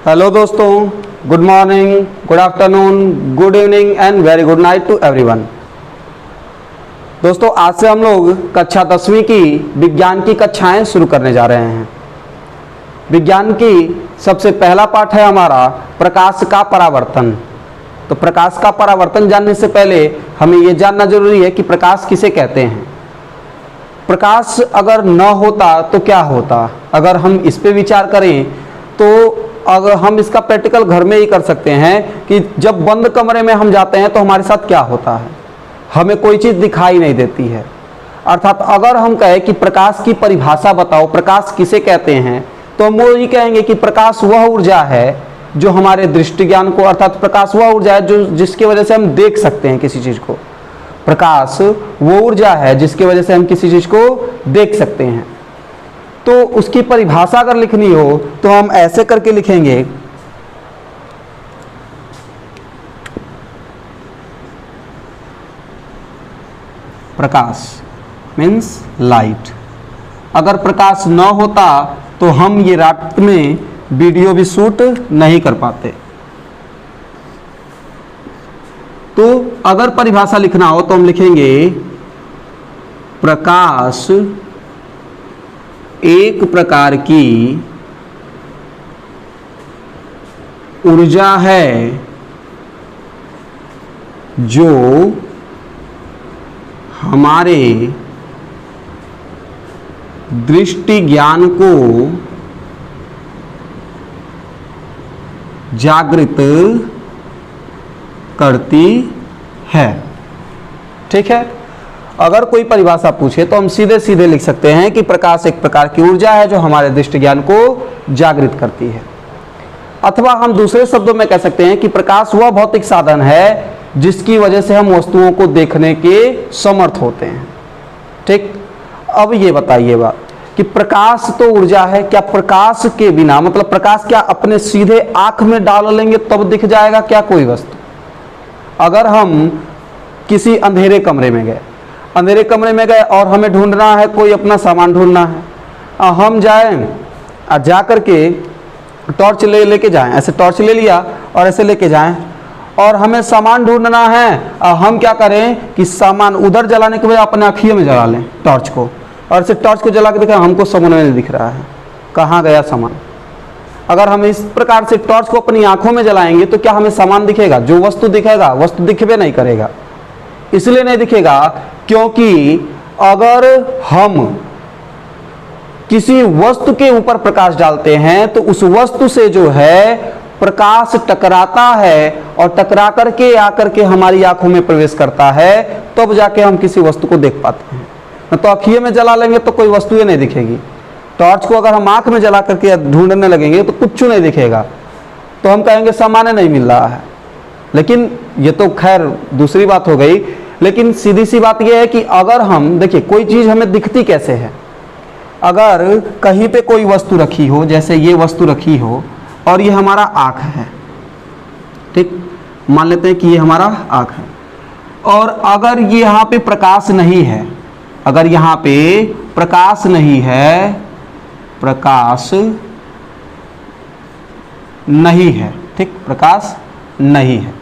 Hello दोस्तों, good morning, good afternoon, good evening and very good night to everyone. दोस्तों, आज से हम लोग कक्षा 10वीं की विज्ञान की कक्षाएं शुरू करने जा रहे हैं। विज्ञान की सबसे पहला पाठ है हमारा प्रकाश का परावर्तन। तो प्रकाश का परावर्तन जानने से पहले हमें यह जानना जरूरी है कि प्रकाश किसे कहते हैं। प्रकाश अगर न होता तो क्या होता। अगर हम इस पे विचार करें तो अगर हम इसका प्रैक्टिकल घर में ही कर सकते हैं कि जब बंद कमरे में हम जाते हैं तो हमारे साथ क्या होता है, हमें कोई चीज़ दिखाई नहीं देती है। अर्थात अगर हम कहें कि प्रकाश की परिभाषा बताओ, प्रकाश किसे कहते हैं, तो हम वो ही कहेंगे कि प्रकाश वह ऊर्जा है जो हमारे दृष्टि ज्ञान को, अर्थात प्रकाश वह ऊर्जा है जो जिसकी वजह से हम देख सकते हैं किसी चीज़ को। प्रकाश वो ऊर्जा है जिसकी वजह से हम किसी चीज़ को देख सकते हैं। तो उसकी परिभाषा अगर लिखनी हो तो हम ऐसे करके लिखेंगे, प्रकाश मीन्स लाइट। अगर प्रकाश न होता तो हम ये रात में वीडियो भी शूट नहीं कर पाते। तो अगर परिभाषा लिखना हो तो हम लिखेंगे प्रकाश एक प्रकार की ऊर्जा है जो हमारे दृष्टि ज्ञान को जागृत करती है। ठीक है। अगर कोई परिभाषा पूछे तो हम सीधे सीधे लिख सकते हैं कि प्रकाश एक प्रकार की ऊर्जा है जो हमारे दृष्टि ज्ञान को जागृत करती है। अथवा हम दूसरे शब्दों में कह सकते हैं कि प्रकाश वह भौतिक साधन है जिसकी वजह से हम वस्तुओं को देखने के समर्थ होते हैं। ठीक। अब ये बताइए बात कि प्रकाश तो ऊर्जा है, क्या प्रकाश के बिना, मतलब प्रकाश क्या अपने सीधे आंख में डाल लेंगे तब दिख जाएगा क्या कोई वस्तु? अगर हम किसी अंधेरे कमरे में गए और हमें ढूंढना है, कोई अपना सामान ढूंढना है, हम जाएं जा करके टॉर्च लेके जाएं, ऐसे टॉर्च ले लिया और ऐसे लेके जाएं और हमें सामान ढूंढना है, हम क्या करें कि सामान उधर जलाने के बजाय अपने आँखियों में जला लें टॉर्च को, और ऐसे टॉर्च को जला के दिखाएं, हमको समझ में नहीं दिख रहा है कहाँ गया सामान। अगर हम इस प्रकार से टॉर्च को अपनी आंखों में जलाएंगे तो क्या हमें सामान दिखेगा? जो वस्तु दिखेगा, वस्तु दिखबे नहीं करेगा। इसलिए नहीं दिखेगा क्योंकि अगर हम किसी वस्तु के ऊपर प्रकाश डालते हैं तो उस वस्तु से जो है प्रकाश टकराता है और टकरा करके आकर के हमारी आंखों में प्रवेश करता है, तब जाके हम किसी वस्तु को देख पाते हैं। न तो आँखियों में जला लेंगे तो कोई वस्तु ही नहीं दिखेगी। टॉर्च को अगर हम आंख में जला करके ढूंढने लगेंगे तो कुछ नहीं दिखेगा, तो हम कहेंगे सामान नहीं मिल रहा है। लेकिन ये तो खैर दूसरी बात हो गई। लेकिन सीधी सी बात यह है कि अगर हम देखिए कोई चीज़ हमें दिखती कैसे है, अगर कहीं पे कोई वस्तु रखी हो, जैसे ये वस्तु रखी हो और ये हमारा आँख है, ठीक, मान लेते हैं कि ये हमारा आँख है, और अगर ये यहाँ पे प्रकाश नहीं है, अगर यहाँ पे प्रकाश नहीं है, प्रकाश नहीं है, ठीक, प्रकाश नहीं है,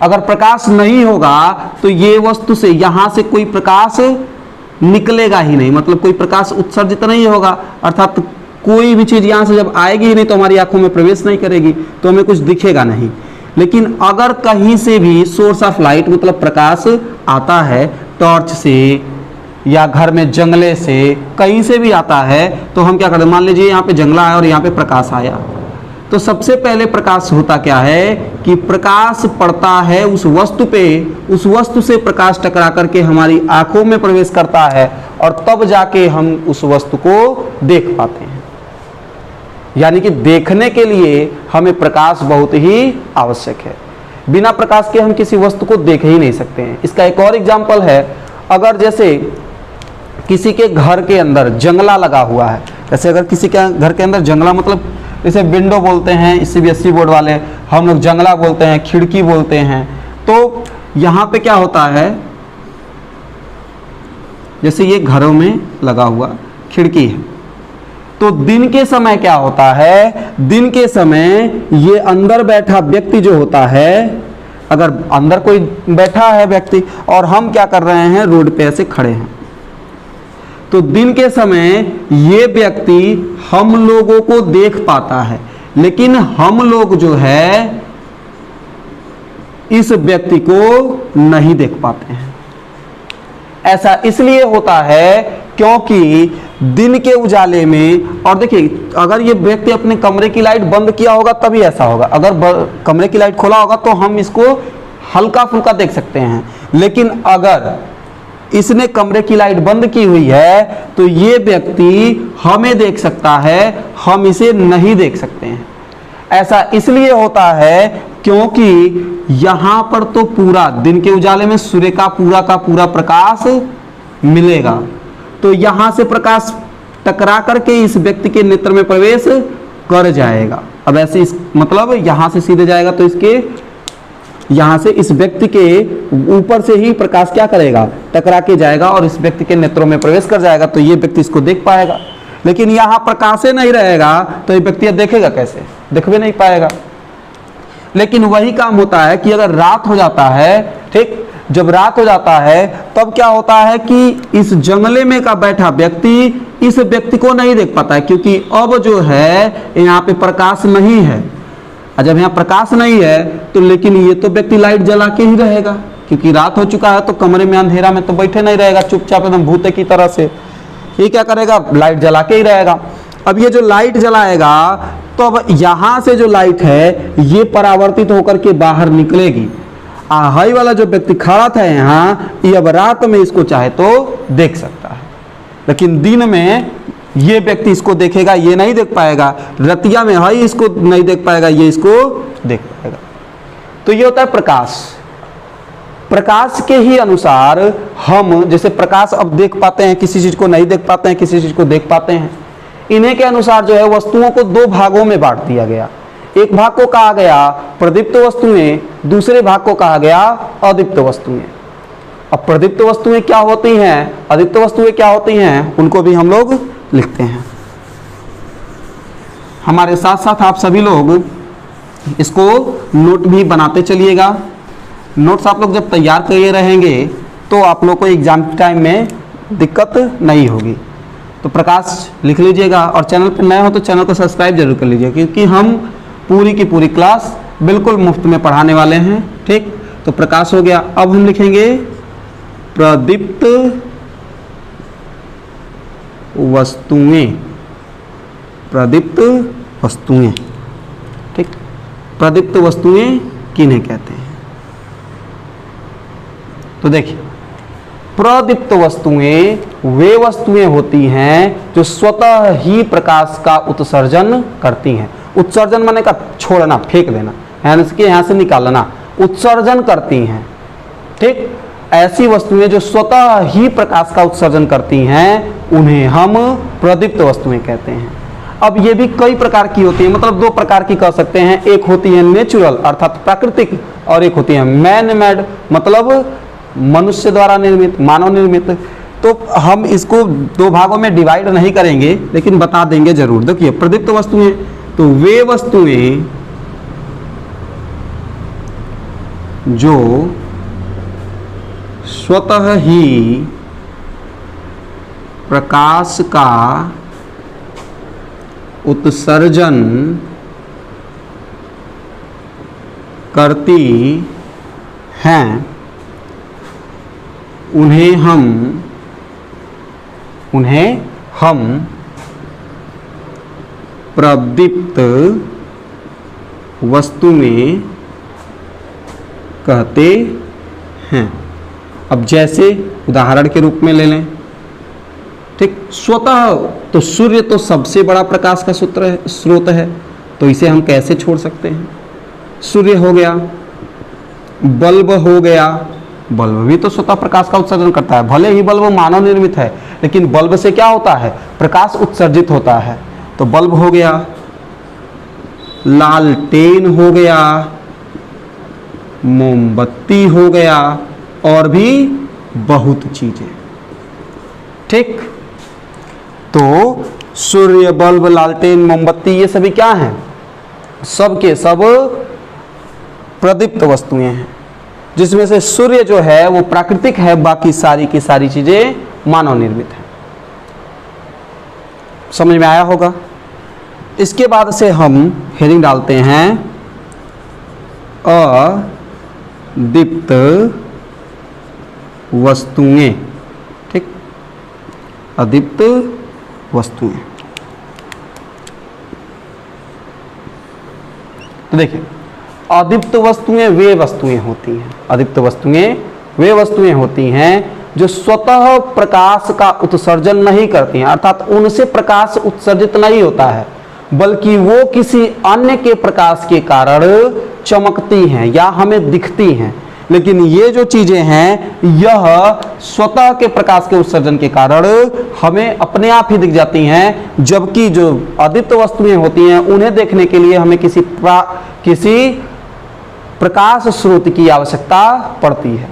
अगर प्रकाश नहीं होगा तो ये वस्तु से यहां से कोई प्रकाश निकलेगा ही नहीं, मतलब कोई प्रकाश उत्सर्जित नहीं होगा। अर्थात कोई भी चीज यहां से जब आएगी ही नहीं तो हमारी आंखों में प्रवेश नहीं करेगी, तो हमें कुछ दिखेगा नहीं। लेकिन अगर कहीं से भी सोर्स ऑफ लाइट, मतलब प्रकाश आता है, टॉर्च से या घर में जंगले से, कहीं से भी आता है, तो हम क्या करते हैं, मान लीजिए यहाँ पे जंगला है और यहाँ पे प्रकाश आया, तो सबसे पहले प्रकाश होता क्या है कि प्रकाश पड़ता है उस वस्तु पे, उस वस्तु से प्रकाश टकरा करके हमारी आंखों में प्रवेश करता है और तब जाके हम उस वस्तु को देख पाते हैं। यानी कि देखने के लिए हमें प्रकाश बहुत ही आवश्यक है। बिना प्रकाश के हम किसी वस्तु को देख ही नहीं सकते हैं। इसका एक और एग्जाम्पल है, अगर जैसे किसी के घर के अंदर जंगला लगा हुआ है, जैसे अगर किसी के घर के अंदर जंगला, मतलब इसे विंडो बोलते हैं सीबीएसई बोर्ड वाले, हम लोग जंगला बोलते हैं, खिड़की बोलते हैं। तो यहाँ पे क्या होता है, जैसे ये घरों में लगा हुआ खिड़की है, तो दिन के समय क्या होता है, दिन के समय ये अंदर बैठा व्यक्ति जो होता है, अगर अंदर कोई बैठा है व्यक्ति और हम क्या कर रहे हैं, रोड पे ऐसे खड़े हैं, तो दिन के समय ये व्यक्ति हम लोगों को देख पाता है, लेकिन हम लोग जो है इस व्यक्ति को नहीं देख पाते हैं। ऐसा इसलिए होता है क्योंकि दिन के उजाले में, और देखिए अगर ये व्यक्ति अपने कमरे की लाइट बंद किया होगा तभी ऐसा होगा, अगर कमरे की लाइट खोला होगा तो हम इसको हल्का फुल्का देख सकते हैं, लेकिन अगर इसने कमरे की लाइट बंद की हुई है तो ये व्यक्ति हमें देख सकता है, हम इसे नहीं देख सकते हैं। ऐसा इसलिए होता है क्योंकि यहां पर तो पूरा दिन के उजाले में सूर्य का पूरा प्रकाश मिलेगा, तो यहां से प्रकाश टकरा करके इस व्यक्ति के नेत्र में प्रवेश कर जाएगा। अब ऐसे मतलब यहां से सीधे जाएगा तो इसके यहां से इस व्यक्ति के ऊपर से ही प्रकाश क्या करेगा, टकरा के जाएगा और इस व्यक्ति के नेत्रों में प्रवेश कर जाएगा, तो ये व्यक्ति इसको देख पाएगा। लेकिन यहां प्रकाश नहीं रहेगा तो ये व्यक्ति देखेगा कैसे, देख भी नहीं पाएगा। लेकिन वही काम होता है कि अगर रात हो जाता है, ठीक, जब रात हो जाता है तब क्या होता है कि इस जंगले में का बैठा व्यक्ति इस व्यक्ति को नहीं देख पाता है, क्योंकि अब जो है यहाँ पे प्रकाश नहीं है। और जब यहाँ प्रकाश नहीं है तो लेकिन ये तो व्यक्ति लाइट जला के ही रहेगा, क्योंकि रात हो चुका है, तो कमरे में अंधेरा में तो बैठे नहीं रहेगा चुपचाप एकदम भूते की तरह से। ये क्या करेगा, लाइट जला के ही रहेगा। अब ये जो लाइट जलाएगा तो अब यहाँ से जो लाइट है ये परावर्तित होकर के बाहर निकलेगी। हाई वाला जो व्यक्ति खड़ा था यहाँ, ये अब रात में इसको चाहे तो देख सकता है, लेकिन दिन में ये व्यक्ति इसको देखेगा, ये नहीं देख पाएगा। रतिया में हाई इसको नहीं देख पाएगा, ये इसको देख पाएगा। तो ये होता है प्रकाश। प्रकाश के ही अनुसार हम जैसे प्रकाश अब देख पाते हैं, किसी चीज को नहीं देख पाते हैं, किसी चीज को देख पाते हैं। इन्हीं के अनुसार जो है वस्तुओं को दो भागों में बांट दिया गया। एक भाग को कहा गया प्रदीप्त वस्तुएं, दूसरे भाग को कहा गया अदीप्त वस्तुएं। अब प्रदीप्त वस्तुएं क्या होती हैं, अदीप्त वस्तुएं क्या होती हैं, उनको भी हम लोग लिखते हैं। हमारे साथ साथ आप सभी लोग इसको नोट भी बनाते चलिएगा। नोट्स आप लोग जब तैयार किए रहेंगे तो आप लोग को एग्जाम टाइम में दिक्कत नहीं होगी। तो प्रकाश लिख लीजिएगा, और चैनल पर नए हो तो चैनल को सब्सक्राइब जरूर कर लीजिएगा, क्योंकि हम पूरी की पूरी क्लास बिल्कुल मुफ्त में पढ़ाने वाले हैं। ठीक, तो प्रकाश हो गया। अब हम लिखेंगे प्रदीप्त वस्तुएं। प्रदीप्त वस्तुएं, ठीक, प्रदीप्त वस्तुएं किन्हें कहते हैं। तो देखिए, प्रदीप्त वस्तुएं वे वस्तुएं होती हैं जो स्वतः ही प्रकाश का उत्सर्जन करती हैं। उत्सर्जन माने का छोड़ना, फेंक देना, यहाँ से निकालना, उत्सर्जन करती हैं। ठीक, ऐसी वस्तुएं जो स्वतः ही प्रकाश का उत्सर्जन करती हैं उन्हें हम प्रदीप्त वस्तुएं कहते हैं। अब ये भी कई प्रकार की होती है, मतलब दो प्रकार की कह सकते हैं। एक होती है नेचुरल अर्थात प्राकृतिक, और एक होती है मैन मेड मतलब मनुष्य द्वारा निर्मित, मानव निर्मित। तो हम इसको दो भागों में डिवाइड नहीं करेंगे, लेकिन बता देंगे जरूर। देखिए, प्रदीप्त वस्तुएं तो वे वस्तुएं जो स्वतः ही प्रकाश का उत्सर्जन करती हैं उन्हें हम प्रदीप्त वस्तुएं कहते हैं। अब जैसे उदाहरण के रूप में ले लें, ठीक, स्वतः तो सूर्य तो सबसे बड़ा प्रकाश का स्रोत है, तो इसे हम कैसे छोड़ सकते हैं। सूर्य हो गया, बल्ब हो गया, बल्ब भी तो स्वतः प्रकाश का उत्सर्जन करता है। भले ही बल्ब मानव निर्मित है, लेकिन बल्ब से क्या होता है, प्रकाश उत्सर्जित होता है। तो बल्ब हो गया, लालटेन हो गया, मोमबत्ती हो गया, और भी बहुत चीजें। ठीक, तो सूर्य, बल्ब, लालटेन, मोमबत्ती, ये सभी क्या हैं? सब के सब प्रदीप्त वस्तुएं हैं, जिसमें से सूर्य जो है वो प्राकृतिक है, बाकी सारी की सारी चीजें मानव निर्मित है। समझ में आया होगा। इसके बाद से हम हेडिंग डालते हैं अदीप्त वस्तुएं। ठीक, अदीप्त वस्तुएं। तो देखिए, अदीप्त वस्तुएं वे वस्तुएं होती हैं, अदीप्त वस्तुएं वे वस्तुएं होती हैं जो स्वतः प्रकाश का उत्सर्जन नहीं करती हैं, अर्थात उनसे प्रकाश उत्सर्जित नहीं होता है, बल्कि वो किसी अन्य के प्रकाश के कारण चमकती हैं या हमें दिखती हैं। लेकिन ये जो चीजें हैं, यह स्वतः के प्रकाश के उत्सर्जन के कारण हमें अपने आप ही दिख जाती हैं, जबकि जो अदीप्त वस्तुएं होती हैं उन्हें देखने के लिए हमें किसी प्रकाश स्रोत की आवश्यकता पड़ती है।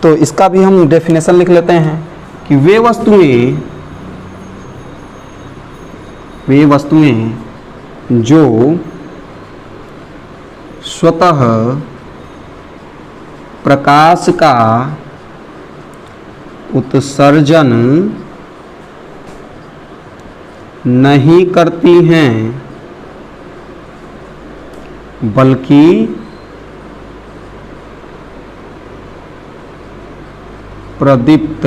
तो इसका भी हम डेफिनेशन लिख लेते हैं कि वे वस्तुएं जो स्वतः प्रकाश का उत्सर्जन नहीं करती हैं, बल्कि प्रदीप्त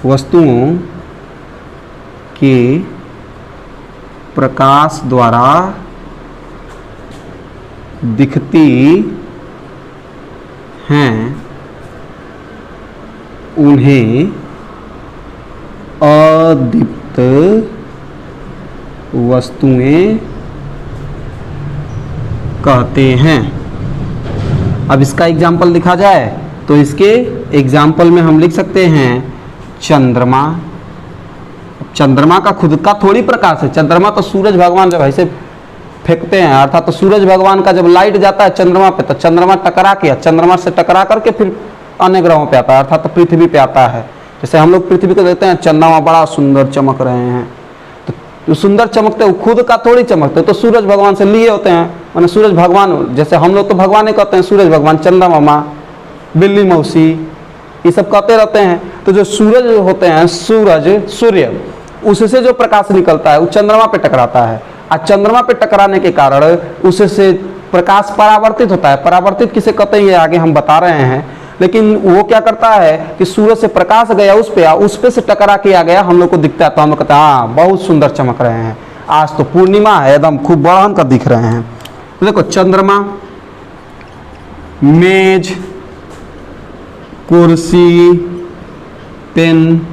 वस्तुओं के प्रकाश द्वारा दिखती हैं, उन्हें अदीप्त वस्तुएं कहते हैं। अब इसका एग्जाम्पल लिखा जाए तो इसके एग्जाम्पल में हम लिख सकते हैं चंद्रमा। चंद्रमा का खुद का थोड़ी प्रकाश है, चंद्रमा तो सूरज भगवान जब ऐसे फेंकते हैं, अर्थात तो सूरज भगवान का जब लाइट जाता है चंद्रमा पे, तो चंद्रमा टकरा के, चंद्रमा से टकरा करके फिर अन्य ग्रहों पे आता है, अर्थात तो पृथ्वी पे आता है। जैसे हम लोग पृथ्वी को देखते हैं, चंद्रमा बड़ा सुंदर चमक रहे हैं, तो सुंदर चमकते हो, खुद का थोड़ी चमकते, तो सूरज भगवान से लिए होते हैं, माने सूरज भगवान, जैसे हम लोग तो भगवान ही कहते हैं, सूरज भगवान, चंदा मामा, बिल्ली मौसी, ये सब कहते रहते हैं। तो जो सूरज होते हैं, सूर्य, उससे जो प्रकाश निकलता है वो चंद्रमा पे टकराता है, और चंद्रमा पे टकराने के कारण उससे प्रकाश परावर्तित होता है। परावर्तित किसे कहते हैं आगे हम बता रहे हैं, लेकिन वो क्या करता है कि सूरज से प्रकाश गया उस पे से टकरा के आ गया, हम लोग को दिखता है, तो हम लोग कहते हैं हाँ बहुत सुंदर चमक रहे हैं, आज तो पूर्णिमा है, एकदम खूब बढ़न कर दिख रहे हैं। तो देखो, चंद्रमा, मेज, कुर्सी, पेन,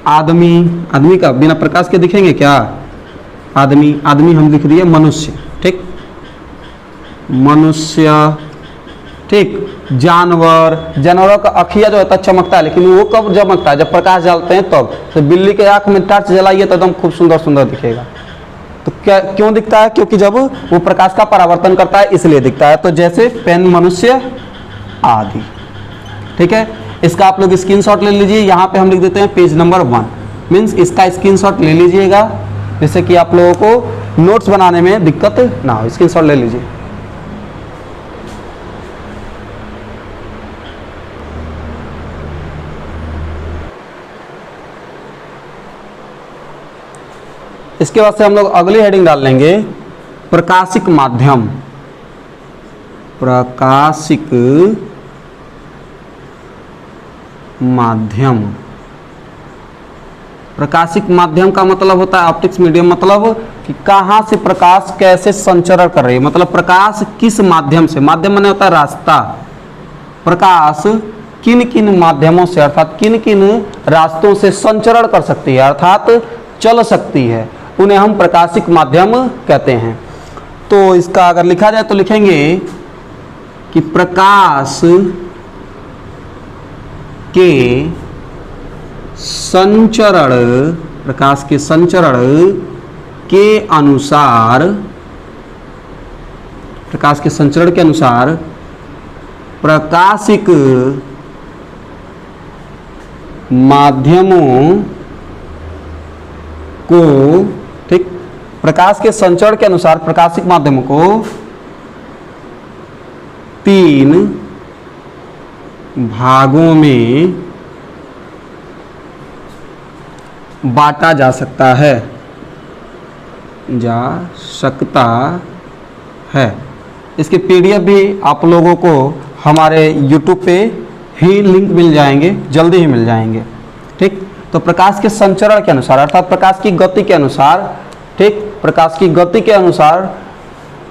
आदमी का बिना प्रकाश के दिखेंगे क्या? आदमी हम लिख दिए मनुष्य, ठीक, मनुष्य, ठीक। जानवरों का अखिया जो होता है चमकता है, लेकिन वो कब चमकता है? जब प्रकाश डालते हैं तब। तो बिल्ली के आंख में टॉर्च जलाइए तो एकदम खूब सुंदर दिखेगा। तो क्यों दिखता है? क्योंकि जब वो प्रकाश का परावर्तन करता है इसलिए दिखता है। तो जैसे पेन, मनुष्य आदि, ठीक है। इसका आप लोग स्क्रीनशॉट ले लीजिए, यहाँ पे हम लिख देते हैं पेज नंबर 1, मीन्स इसका स्क्रीनशॉट ले लीजिएगा, जिससे कि आप लोगों को नोट्स बनाने में दिक्कत ना हो। स्क्रीनशॉट ले लीजिए। इसके बाद से हम लोग अगली हेडिंग डाल लेंगे प्रकाशिक माध्यम। प्रकाशिक माध्यम, प्रकाशिक माध्यम का मतलब होता है ऑप्टिक्स मीडियम, मतलब कि कहाँ से प्रकाश कैसे संचरण कर रही है, मतलब प्रकाश किस माध्यम से, माध्यम माने होता है रास्ता, प्रकाश किन किन माध्यमों से अर्थात किन किन रास्तों से संचरण कर सकती है अर्थात चल सकती है, उन्हें हम प्रकाशिक माध्यम कहते हैं। तो इसका अगर लिखा जाए तो लिखेंगे कि प्रकाश के संचरण, प्रकाश के संचरण के अनुसार, प्रकाश के संचरण के अनुसार प्रकाशिक माध्यमों को, ठीक, प्रकाश के संचरण के अनुसार प्रकाशिक माध्यमों को 3 भागों में बांटा जा सकता है, इसके पीडीएफ भी आप लोगों को हमारे यूट्यूब पे ही लिंक मिल जाएंगे, जल्दी ही मिल जाएंगे। ठीक, तो प्रकाश के संचरण के अनुसार अर्थात प्रकाश की गति के अनुसार, ठीक, प्रकाश की गति के अनुसार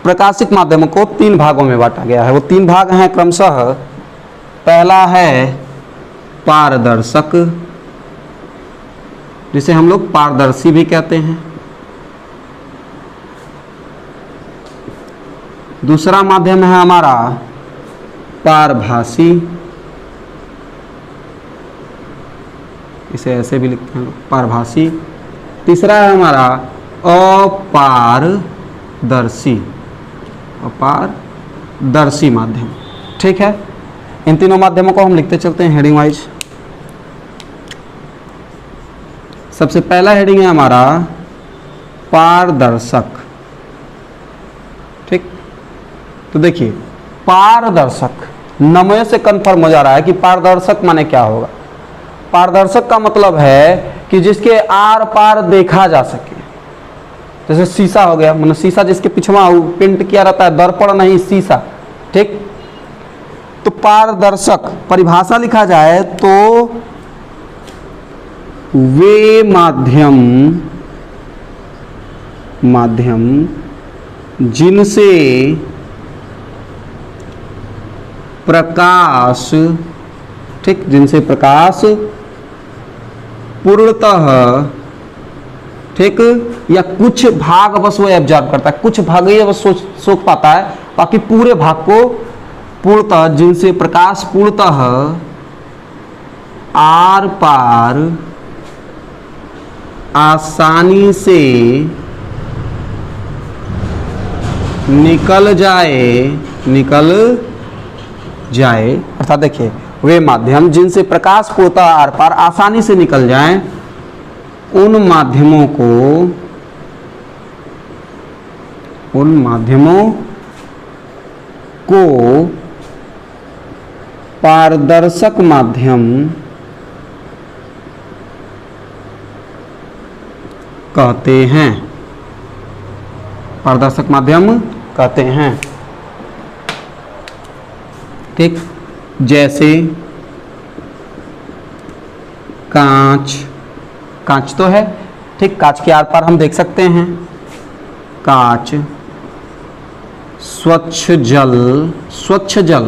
प्रकाशिक माध्यमों को 3 भागों में बांटा गया है। वो 3 भाग हैं क्रमशः, पहला है पारदर्शक, जिसे हम लोग पारदर्शी भी कहते हैं। दूसरा माध्यम है हमारा पारभासी, इसे ऐसे भी लिखते हैं पारभासी। तीसरा है हमारा अपारदर्शी माध्यम। ठीक है, इन तीनों माध्यमों को हम लिखते चलते हैं हेडिंग वाइज। सबसे पहला हेडिंग है हमारा पारदर्शक। ठीक, तो देखिए पारदर्शक, नमय से कंफर्म हो जा रहा है कि पारदर्शक माने क्या होगा। पारदर्शक का मतलब है कि जिसके आर पार देखा जा सके, जैसे शीशा हो गया, मतलब शीशा जिसके पिछवा पेंट किया रहता है, दर्पण नहीं शीशा। ठीक, तो पारदर्शक परिभाषा लिखा जाए तो वे माध्यम जिनसे प्रकाश, ठीक, जिनसे प्रकाश पूर्णतः, ठीक, या कुछ भाग बस वो एब्जॉर्ब करता है, कुछ भाग ही बस सोच पाता है, बाकी पूरे भाग को पूर्णतः, जिनसे प्रकाश पूर्णतः आर पार आसानी से निकल जाए, अर्थात देखिए वे माध्यम जिनसे प्रकाश पूर्णतः आर पार आसानी से निकल जाए, उन माध्यमों को पारदर्शक माध्यम कहते हैं। पारदर्शक माध्यम कहते हैं। ठीक, जैसे कांच तो है, ठीक, कांच के आर पार हम देख सकते हैं, कांच, स्वच्छ जल,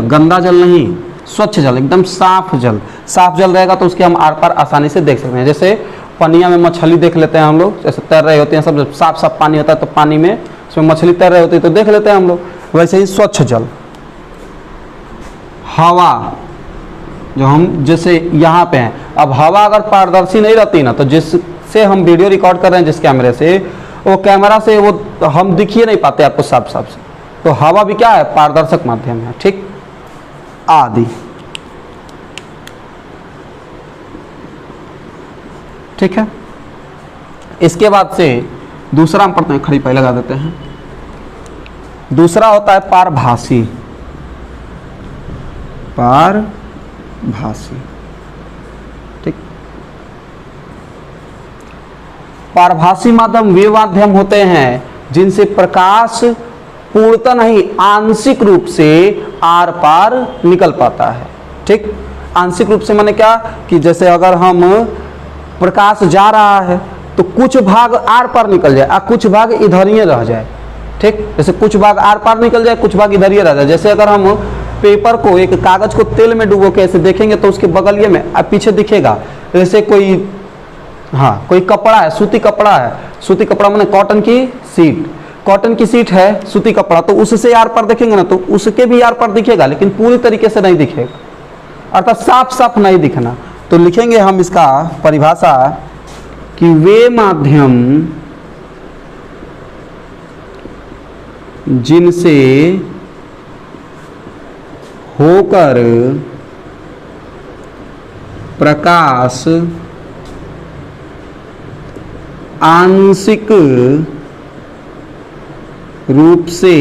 गंदा जल नहीं, स्वच्छ जल, एकदम साफ जल रहेगा तो उसके हम आर पार आसानी से देख सकते हैं। जैसे पनिया में मछली देख लेते हैं हम लोग, जैसे तैर रहे होते हैं, सब जब साफ पानी होता है तो पानी में उसमें मछली तैर रही होती है तो देख लेते हैं हम लोग, वैसे ही स्वच्छ जल। हवा, जो हम जैसे यहाँ पे हैं, अब हवा अगर पारदर्शी नहीं रहती ना, तो जिससे हम वीडियो रिकॉर्ड कर रहे हैं जिस कैमरे से, वो कैमरा से वो हम दिख ही नहीं पाते आपको साफ से। तो हवा भी क्या है, पारदर्शक माध्यम है। ठीक, आदि। ठीक है, इसके बाद से दूसरा हम पढ़ते हैं, खड़ी पाई लगा देते हैं। दूसरा होता है पारभासी। ठीक, पारभासी माध्यम वे माध्यम होते हैं जिनसे प्रकाश पूर्णतः नहीं, आंशिक रूप से आर पार निकल पाता है। ठीक, आंशिक रूप से माने क्या, कि जैसे अगर हम प्रकाश जा रहा है तो कुछ भाग आर पार निकल जाए और कुछ भाग इधर ही रह जाए। ठीक, जैसे कुछ भाग आर पार निकल जाए, कुछ भाग इधर ही रह जाए। जैसे अगर हम पेपर को, एक कागज को तेल में डुबो के ऐसे देखेंगे तो उसके बगलिए में पीछे दिखेगा, जैसे कोई कपड़ा है, सूती कपड़ा है, सूती कपड़ा माने कॉटन की सीट है, सूती कपड़ा, तो उससे आर पार देखेंगे ना तो उसके भी आर पार दिखेगा, लेकिन पूरी तरीके से नहीं दिखेगा, अर्थात साफ नहीं दिखना। तो लिखेंगे हम इसका परिभाषा कि वे माध्यम जिनसे होकर प्रकाश आंशिक रूप से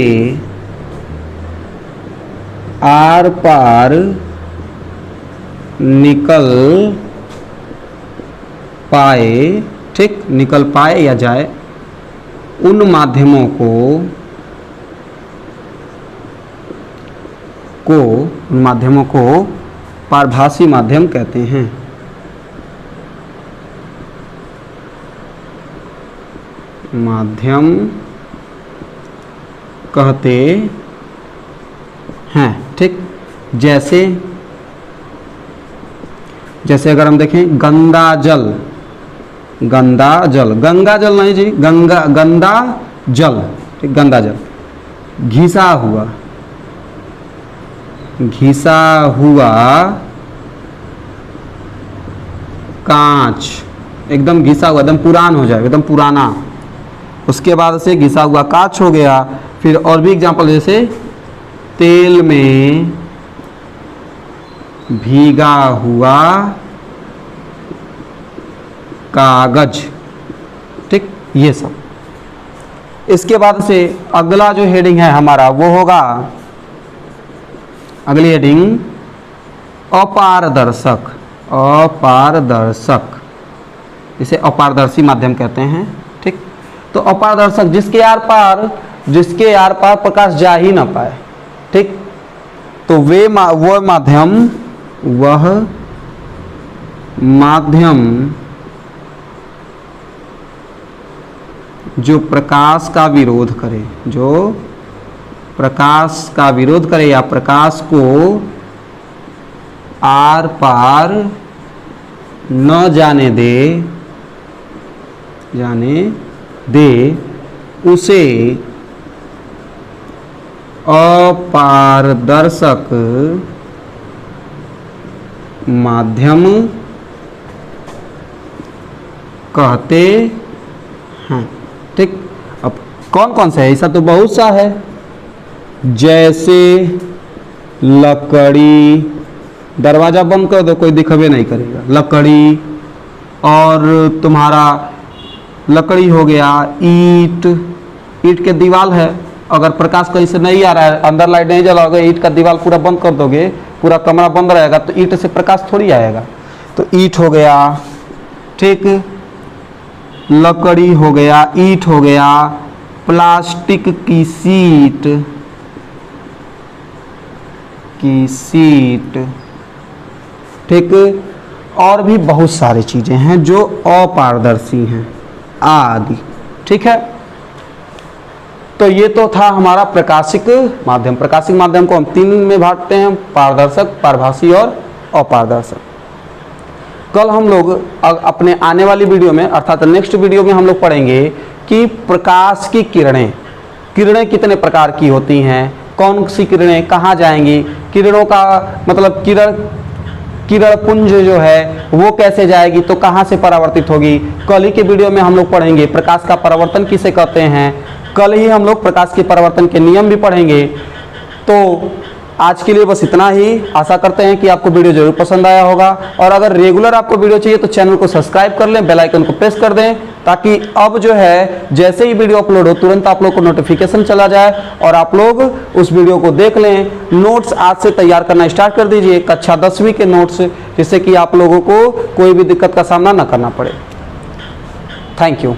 आर पार निकल पाए, ठीक, निकल पाए या जाए, उन माध्यमों को पारभासी माध्यम कहते हैं। माध्यम कहते हैं, ठीक। जैसे अगर हम देखें गंगा जल गंगा जल नहीं जी, गंदा जल, ठीक, गंदा जल। घिसा हुआ कांच, एकदम घिसा हुआ, एकदम पुरान हो जाए, एकदम पुराना। उसके बाद से घिसा हुआ कांच हो गया। फिर और भी एग्जांपल, जैसे तेल में भीगा हुआ कागज, ठीक, ये सब। इसके बाद से अगला जो हेडिंग है हमारा वो होगा, अगली हेडिंग अपारदर्शक। इसे अपारदर्शी माध्यम कहते हैं, ठीक। तो अपारदर्शक जिसके आर पार प्रकाश जा ही ना पाए, ठीक। तो वह माध्यम जो प्रकाश का विरोध करे, या प्रकाश को आर पार न जाने दे, उसे अपारदर्शक माध्यम कहते हैं, ठीक। अब कौन कौन सा है, ऐसा तो बहुत सा है। जैसे लकड़ी, दरवाजा बंद कर दो कोई दिखबे नहीं करेगा, लकड़ी। और तुम्हारा लकड़ी हो गया, ईंट के दीवार है, अगर प्रकाश कहीं से नहीं आ रहा है, अंदर लाइट नहीं जलाओगे, ईंट का दीवार पूरा बंद कर दोगे, पूरा कमरा बंद रहेगा, तो ईंट से प्रकाश थोड़ी आएगा। तो ईंट हो गया, ठीक, लकड़ी हो गया, ईंट हो गया, प्लास्टिक की शीट, ठीक। और भी बहुत सारी चीजें हैं जो अपारदर्शी हैं आदि, ठीक है। तो ये तो था हमारा प्रकाशिक माध्यम। प्रकाशिक माध्यम को हम 3 में बांटते हैं, पारदर्शक, पारभासी और अपारदर्शक। कल हम लोग अपने आने वाली वीडियो में, अर्थात नेक्स्ट वीडियो में हम लोग पढ़ेंगे कि प्रकाश की किरणें कितने प्रकार की होती हैं, कौन सी किरणें कहाँ जाएंगी, किरणों का मतलब किरण पुंज जो है वो कैसे जाएगी, तो कहाँ से परावर्तित होगी। कल ही के वीडियो में हम लोग पढ़ेंगे प्रकाश का परावर्तन किसे कहते हैं। कल ही हम लोग प्रकाश के परावर्तन के नियम भी पढ़ेंगे। तो आज के लिए बस इतना ही। आशा करते हैं कि आपको वीडियो जरूर पसंद आया होगा, और अगर रेगुलर आपको वीडियो चाहिए तो चैनल को सब्सक्राइब कर लें, बेल आइकन को प्रेस कर दें, ताकि अब जो है जैसे ही वीडियो अपलोड हो तुरंत आप लोग को नोटिफिकेशन चला जाए और आप लोग उस वीडियो को देख लें। नोट्स आज से तैयार करना स्टार्ट कर दीजिए, कक्षा 10वीं के नोट्स, जिससे कि आप लोगों को कोई भी दिक्कत का सामना न करना पड़े। Thank you.